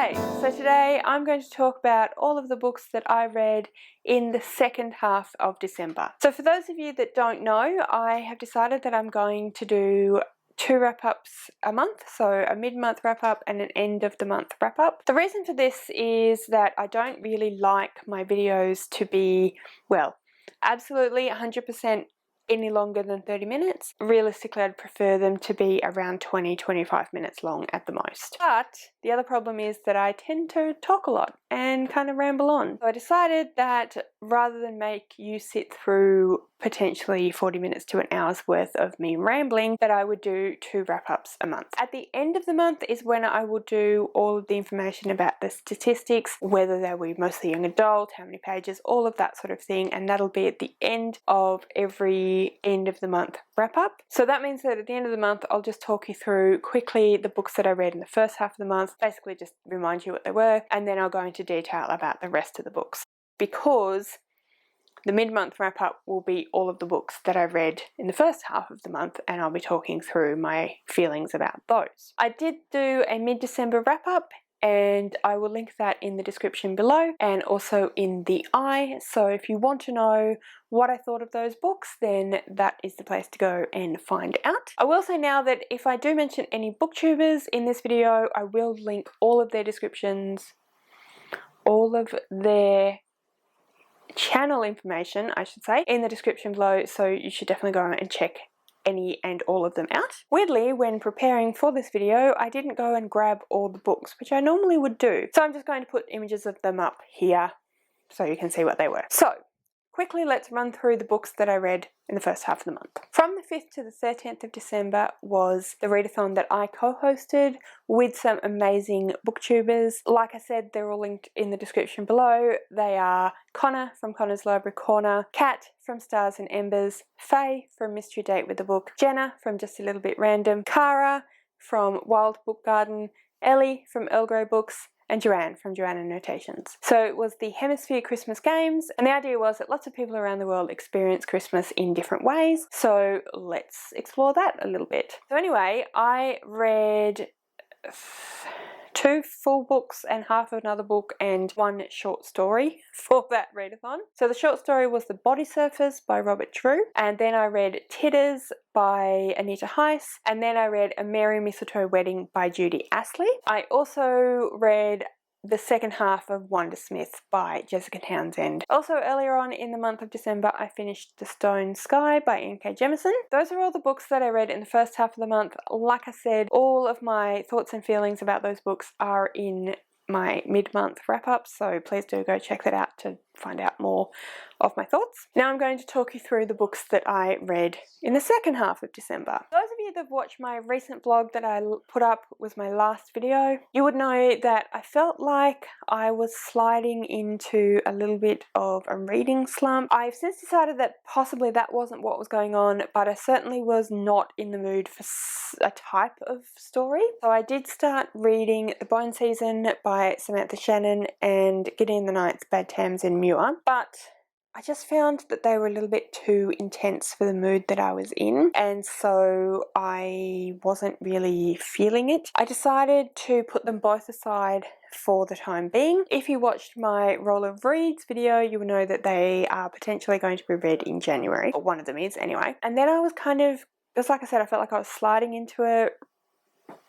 Hi, so today I'm going to talk about all of the books that I read in the second half of December. So for those of you that don't know, I have decided that I'm going to do 2 wrap-ups a month, so a mid-month wrap-up and an end-of-the-month wrap-up. The reason for this is that I don't really like my videos to be, well, absolutely 100% any longer than 30 minutes. Realistically, I'd prefer them to be around 20-25 minutes long at the most. But the other problem is that I tend to talk a lot and kind of ramble on. So I decided that rather than make you sit through potentially 40 minutes to an hour's worth of me rambling, that I would do 2 wrap-ups a month. At the end of the month is when I will do all of the information about the statistics, whether they were mostly young adult, how many pages, all of that sort of thing, and that'll be at the end of every end of the month wrap-up. So that means that at the end of the month I'll just talk you through quickly the books that I read in the first half of the month, basically just remind you what they were, and then I'll go into detail about the rest of the books, because the mid-month wrap-up will be all of the books that I read in the first half of the month, and I'll be talking through my feelings about those. I did do a mid-December wrap-up, and I will link that in the description below and also in the eye. So if you want to know what I thought of those books, then that is the place to go and find out. I will say now that if I do mention any booktubers in this video, I will link all of their descriptions, all of their channel information, I should say, in the description below, so you should definitely go and check any and all of them out. Weirdly, when preparing for this video, I didn't go and grab all the books, which I normally would do. So I'm just going to put images of them up here so you can see what they were. So quickly, let's run through the books that I read in the first half of the month. From the 5th to the 13th of December was the readathon that I co-hosted with some amazing booktubers. Like I said, they're all linked in the description below. They are Connor from Connor's Library Corner, Kat from Stars and Embers, Faye from Mystery Date with the Book, Jenna from Just a Little Bit Random, Cara from Wild Book Garden, Ellie from Earl Grey Books, and Joanne from Joanne Annotations. So it was the Hemisphere Christmas Games, and the idea was that lots of people around the world experience Christmas in different ways, so let's explore that a little bit. So anyway, I read 2 full books and half of another book and 1 short story for that readathon. So the short story was The Bodysurfers by Robert Drewe, and then I read Titters by Anita Heiss, and then I read A Merry Mistletoe Wedding by Judy Astley. I also read the second half of Wondersmith by Jessica Townsend. Also earlier on in the month of December, I finished The Stone Sky by N.K. Jemisin. Those are all the books that I read in the first half of the month. Like I said, all of my thoughts and feelings about those books are in my mid-month wrap-up, so please do go check that out to find out more of my thoughts. Now I'm going to talk you through the books that I read in the second half of December. Those of you that have watched my recent vlog that I put up was my last video, you would know that I felt like I was sliding into a little bit of a reading slump. I've since decided that possibly that wasn't what was going on, but I certainly was not in the mood for a type of story. So I did start reading The Bone Season by Samantha Shannon and Gideon the Knight's Bad Tams in Muir, but I just found that they were a little bit too intense for the mood that I was in, and so I wasn't really feeling it. I decided to put them both aside for the time being. If you watched my Roll of Reads video, you will know that they are potentially going to be read in January, or one of them is anyway. And then I was kind of, just like I said, I felt like I was sliding into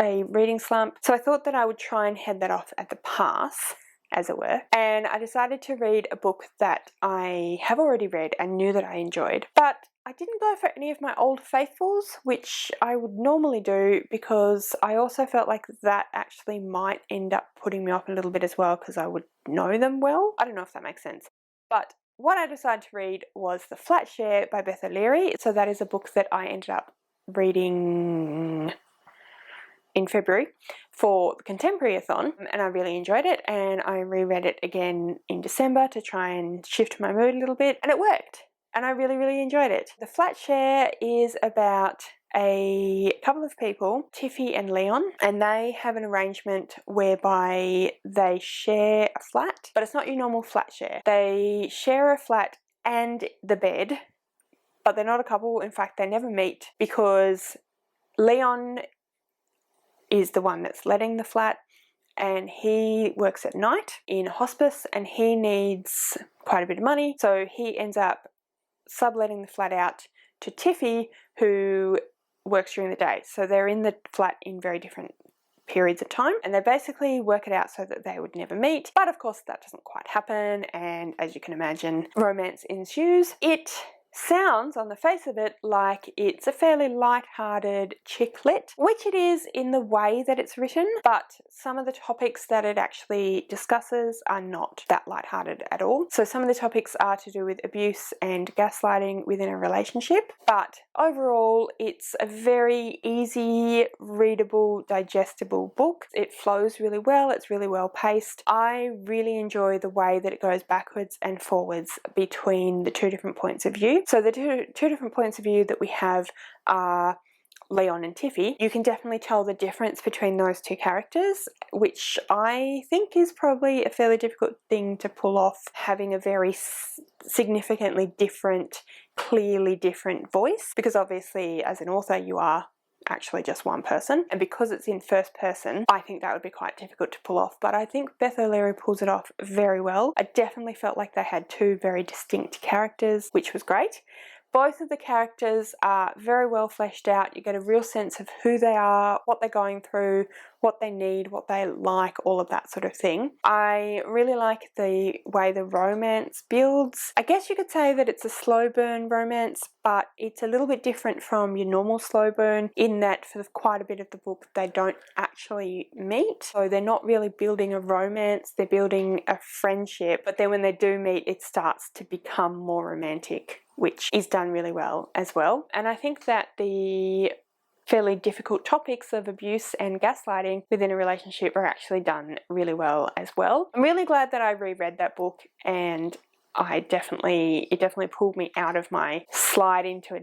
a reading slump, so I thought that I would try and head that off at the pass, as it were, and I decided to read a book that I have already read and knew that I enjoyed, but I didn't go for any of my old faithfuls, which I would normally do, because I also felt like that actually might end up putting me off a little bit as well, because I would know them well. I don't know if that makes sense. But what I decided to read was The Flat Share by Beth O'Leary. So that is a book that I ended up reading in February for the Contemporary-a-thon, and I really enjoyed it, and I reread it again in December to try and shift my mood a little bit, and it worked, and I really enjoyed it. The Flat Share is about a couple of people, Tiffy and Leon, and they have an arrangement whereby they share a flat, but it's not your normal flat share. They share a flat and the bed, but they're not a couple. In fact, they never meet, because Leon is the one that's letting the flat, and he works at night in hospice, and he needs quite a bit of money, so he ends up subletting the flat out to Tiffy, who works during the day. So they're in the flat in very different periods of time, and they basically work it out so that they would never meet, but of course that doesn't quite happen, and as you can imagine, romance ensues. It sounds on the face of it like it's a fairly light-hearted chick lit, which it is in the way that it's written, but some of the topics that it actually discusses are not that light-hearted at all. So some of the topics are to do with abuse and gaslighting within a relationship, but overall it's a very easy, readable, digestible book. It flows really well, it's really well paced. I really enjoy the way that it goes backwards and forwards between the two different points of view. So the two different points of view that we have are Leon and Tiffy. You can definitely tell the difference between those two characters, which I think is probably a fairly difficult thing to pull off, having a very significantly different, clearly different voice, because obviously as an author you are actually just one person, and because it's in first person I think that would be quite difficult to pull off, but I think Beth O'Leary pulls it off very well. I definitely felt like they had two very distinct characters, which was great. Both of the characters are very well fleshed out. You get a real sense of who they are, what they're going through, what they need, what they like, all of that sort of thing. I really like the way the romance builds. I guess you could say that it's a slow burn romance, but it's a little bit different from your normal slow burn in that for quite a bit of the book they don't actually meet. So they're not really building a romance, they're building a friendship, but then when they do meet it starts to become more romantic, which is done really well as well. And I think that the fairly difficult topics of abuse and gaslighting within a relationship are actually done really well as well. I'm really glad that I reread that book, and it definitely pulled me out of my slide into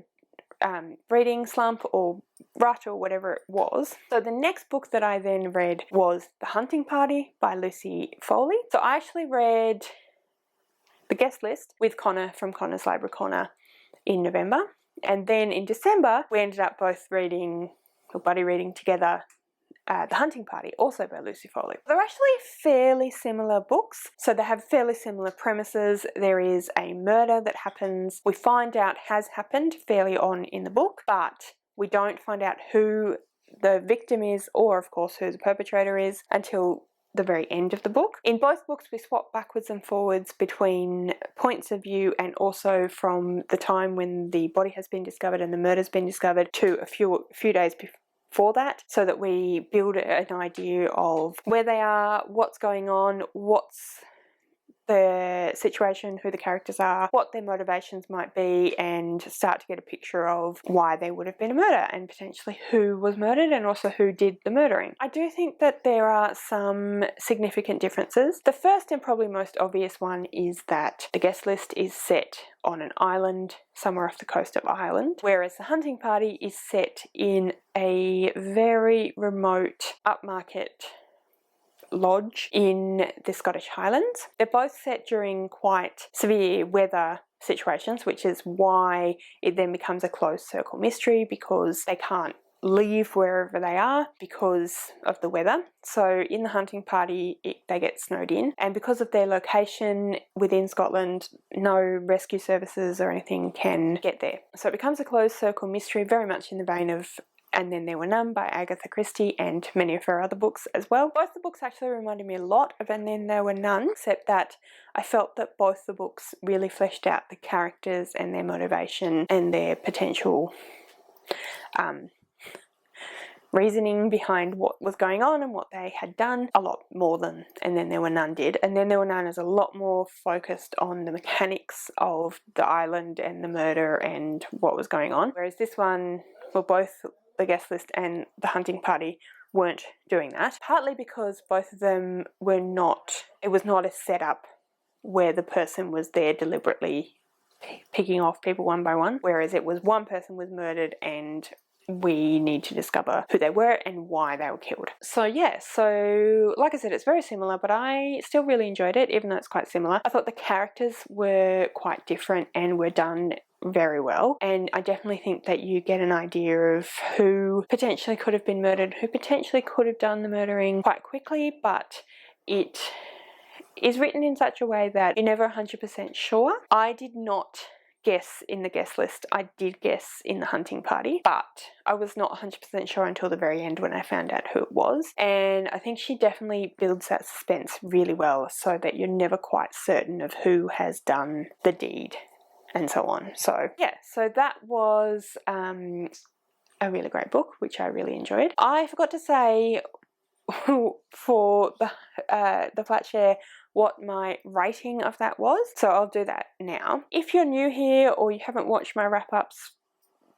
a reading slump or rut or whatever it was. So the next book that I then read was The Hunting Party by Lucy Foley. So I actually read The Guest List with Connor from Connor's Library Corner in November, and then in December we ended up both reading or buddy reading together The Hunting Party, also by Lucy Foley. They're actually fairly similar books, so they have fairly similar premises. There is a murder that happens, we find out has happened fairly on in the book, but we don't find out who the victim is or of course who the perpetrator is until the very end of the book. In both books we swap backwards and forwards between points of view and also from the time when the body has been discovered and the murder's been discovered to a few days before that, so that we build an idea of where they are, what's going on, what's the situation, who the characters are, what their motivations might be, and start to get a picture of why there would have been a murder and potentially who was murdered and also who did the murdering. I do think that there are some significant differences. The first and probably most obvious one is that The Guest List is set on an island somewhere off the coast of Ireland, whereas The Hunting Party is set in a very remote upmarket lodge in the Scottish Highlands. They're both set during quite severe weather situations, which is why it then becomes a closed circle mystery, because they can't leave wherever they are because of the weather. So in The Hunting Party they get snowed in, and because of their location within Scotland no rescue services or anything can get there. So it becomes a closed circle mystery, very much in the vein of And Then There Were None by Agatha Christie and many of her other books as well. Both the books actually reminded me a lot of And Then There Were None, except that I felt that both the books really fleshed out the characters and their motivation and their potential reasoning behind what was going on and what they had done a lot more than And Then There Were None did. And Then There Were None is a lot more focused on the mechanics of the island and the murder and what was going on, whereas this one, well, both The Guest List and The Hunting Party weren't doing that, partly because both of them were not, it was not a setup where the person was there deliberately picking off people one by one, whereas it was one person was murdered and we need to discover who they were and why they were killed. So yeah, so like I said, it's very similar, but I still really enjoyed it, even though it's quite similar. I thought the characters were quite different and were done very well, and I definitely think that you get an idea of who potentially could have been murdered, who potentially could have done the murdering quite quickly, but it is written in such a way that you're never 100% sure. I did not guess in the guest list. I did guess in the hunting party, but I was not 100% sure until the very end when I found out who it was. And I think she definitely builds that suspense really well so that you're never quite certain of who has done the deed and so on. So yeah, so that was a really great book, which I really enjoyed. I forgot to say for the flat share what my rating of that was, so I'll do that now. If you're new here or you haven't watched my wrap-ups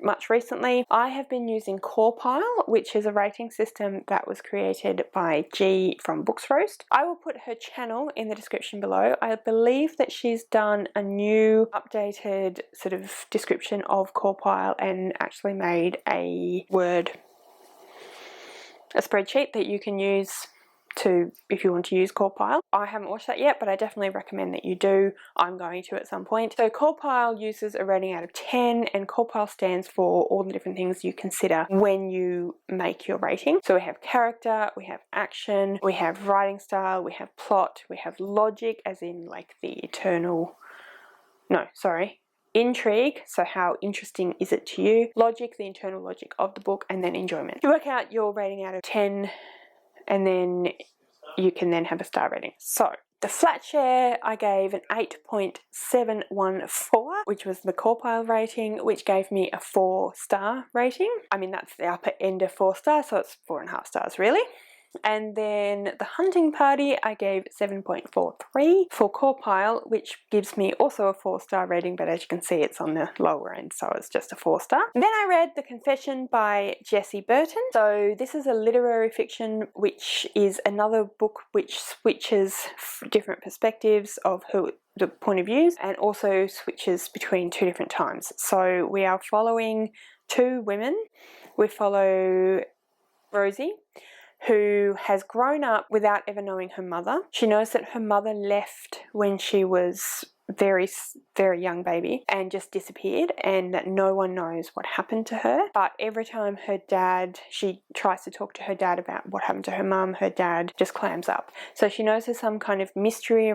much recently, I have been using Corepile, which is a rating system that was created by G from Booksroast. I will put her channel in the description below. I believe that she's done a new updated sort of description of Corepile and actually made a spreadsheet that you can use if you want to use Corepile. I haven't watched that yet, but I definitely recommend that you do. I'm going to at some point. So Corepile uses a rating out of 10, and Corepile stands for all the different things you consider when you make your rating. So we have character, we have action, we have writing style, we have plot, we have logic, as in like intrigue, so how interesting is it to you, logic, the internal logic of the book, and then enjoyment. You work out your rating out of 10, and then you can then have a star rating. So the flat share I gave an 8.714, which was the Corepile rating, which gave me a 4-star rating. I mean, that's the upper end of 4 stars, so it's 4.5 stars really. And then the hunting party I gave 7.43 for Corepile, which gives me also a 4-star rating, but as you can see it's on the lower end, so it's just a 4-star. Then I read The Confession by Jessie Burton. So this is a literary fiction, which is another book which switches different perspectives of the point of views, and also switches between 2 different times. So we are following 2 women. We follow Rosie, who has grown up without ever knowing her mother. She knows that her mother left when she was very, very young baby and just disappeared, and that no one knows what happened to her. But every time she tries to talk to her dad about what happened to her mum, her dad just clams up. So she knows there's some kind of mystery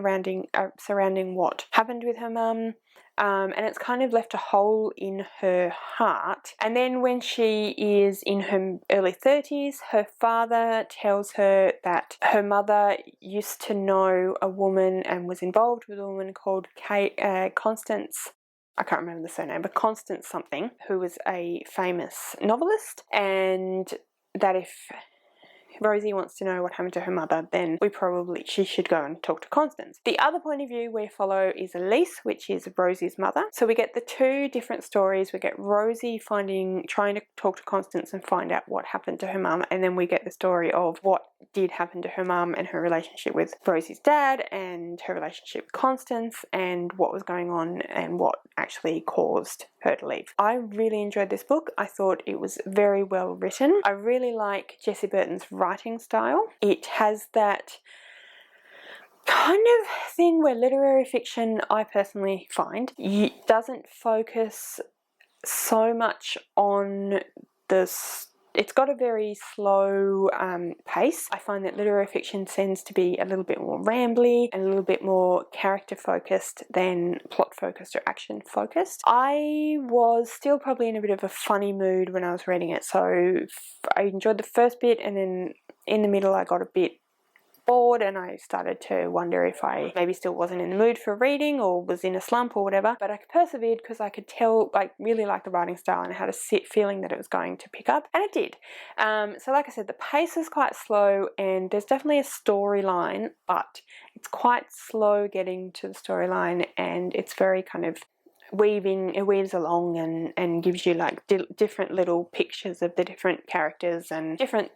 surrounding what happened with her mum. And it's kind of left a hole in her heart. And then when she is in her early 30s, her father tells her that her mother used to know a woman and was involved with a woman called Constance. I can't remember the surname, but Constance something, who was a famous novelist, and that if Rosie wants to know what happened to her mother, then she should go and talk to Constance. The other point of view we follow is Elise, which is Rosie's mother. So we get the 2 different stories. We get Rosie trying to talk to Constance and find out what happened to her mum, and then we get the story of what did happen to her mum and her relationship with Rosie's dad and her relationship with Constance and what was going on and what actually caused her to leave. I really enjoyed this book. I thought it was very well written. I really like Jessie Burton's writing style. It has that kind of thing where literary fiction, I personally find, doesn't focus so much on it's got a very slow pace. I find that literary fiction tends to be a little bit more rambly and a little bit more character focused than plot focused or action focused. I was still probably in a bit of a funny mood when I was reading it, so I enjoyed the first bit, and then in the middle I got a bit bored and I started to wonder if I maybe still wasn't in the mood for reading or was in a slump or whatever, but I persevered because I could tell, really like the writing style and had a feeling that it was going to pick up, and it did. So like I said, the pace is quite slow and there's definitely a storyline, but it's quite slow getting to the storyline, and it's very kind of it weaves along and gives you like different little pictures of the different characters and different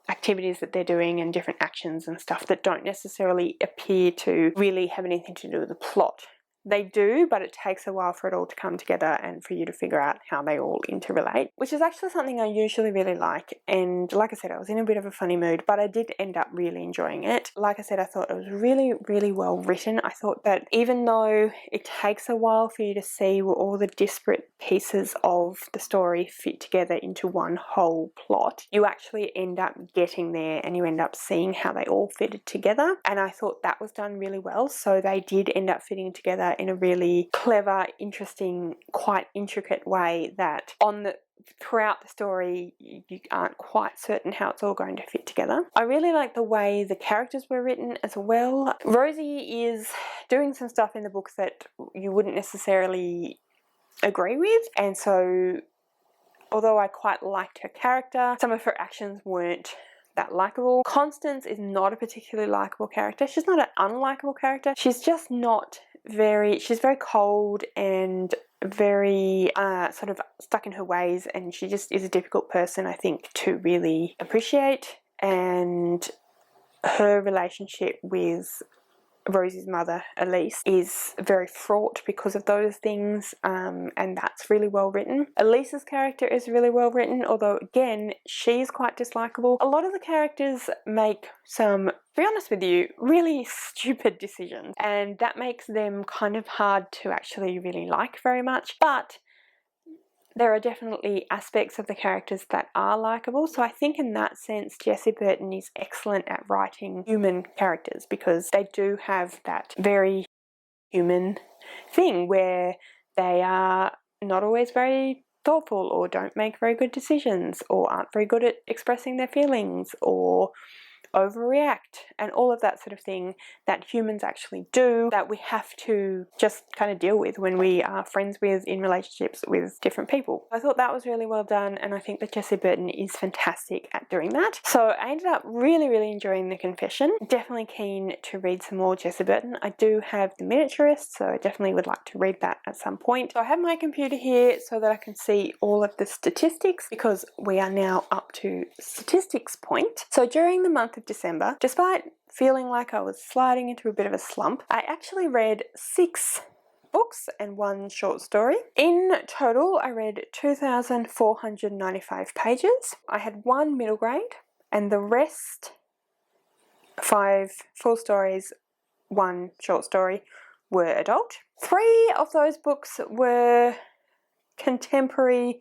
activities that they're doing and different actions and stuff that don't necessarily appear to really have anything to do with the plot. they do, but it takes a while for it all to come together and for you to figure out how they all interrelate, which is actually something I usually really like. And like I said, I was in a bit of a funny mood, but I did end up really enjoying it. Like I said, I thought it was really, really well written. I thought that even though it takes a while for you to see all the disparate pieces of the story fit together into one whole plot, you actually end up getting there and you end up seeing how they all fitted together. And I thought that was done really well. So they did end up fitting together in a really clever, interesting, quite intricate way that throughout the story you aren't quite certain how it's all going to fit together. I really like the way the characters were written as well. Rosie is doing some stuff in the books that you wouldn't necessarily agree with, and so although I quite liked her character, some of her actions weren't that likable. Constance is not a particularly likable character. She's not an unlikable character. She's just not she's very cold and very sort of stuck in her ways, and she just is a difficult person, I think, to really appreciate. And her relationship with Rosie's mother, Elise, is very fraught because of those things, and that's really well written. Elise's character is really well written, although again, she's quite dislikable. A lot of the characters make some, to be honest with you, really stupid decisions, and that makes them kind of hard to actually really like very much, but there are definitely aspects of the characters that are likeable. So I think in that sense, Jessie Burton is excellent at writing human characters, because they do have that very human thing where they are not always very thoughtful, or don't make very good decisions, or aren't very good at expressing their feelings, or overreact, and all of that sort of thing that humans actually do, that we have to just kind of deal with when we are friends with, in relationships with different people. I thought that was really well done, and I think that Jessie Burton is fantastic at doing that. So I ended up really, really enjoying The Confession. Definitely keen to read some more Jessie Burton. I do have The Miniaturist, so I definitely would like to read that at some point. So I have my computer here so that I can see all of the statistics, because we are now up to statistics point. So during the month of December, despite feeling like I was sliding into a bit of a slump, I actually read 6 books and 1 short story. In total, I read 2,495 pages. I had 1 middle grade, and the rest, 5 full stories, 1 short story, were adult. 3 of those books were contemporary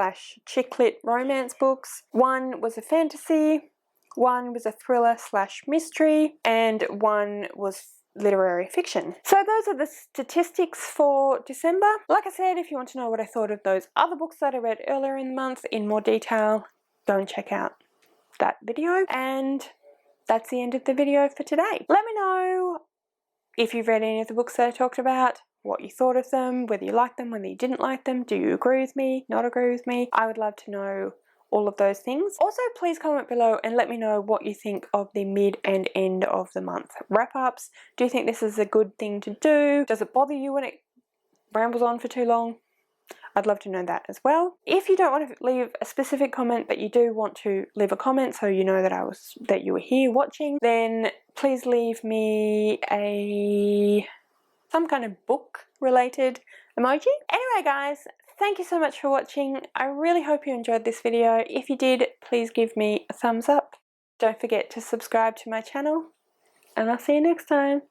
/ chick lit romance books. 1 was a fantasy, 1 was a thriller / mystery, and 1 was literary fiction. So those are the statistics for December. Like I said, if you want to know what I thought of those other books that I read earlier in the month in more detail, go and check out that video. And that's the end of the video for today. Let me know if you've read any of the books that I talked about, what you thought of them, whether you liked them, whether you didn't like them, do you agree with me, not agree with me? I would love to know all of those things. Also, please comment below and let me know what you think of the mid and end of the month wrap-ups. Do you think this is a good thing to do? Does it bother you when it rambles on for too long? I'd love to know that as well. If you don't want to leave a specific comment, but you do want to leave a comment so you know that you were here watching, then please leave me some kind of book related emoji. Anyway guys, thank you so much for watching. I really hope you enjoyed this video. If you did, please give me a thumbs up. Don't forget to subscribe to my channel, and I'll see you next time.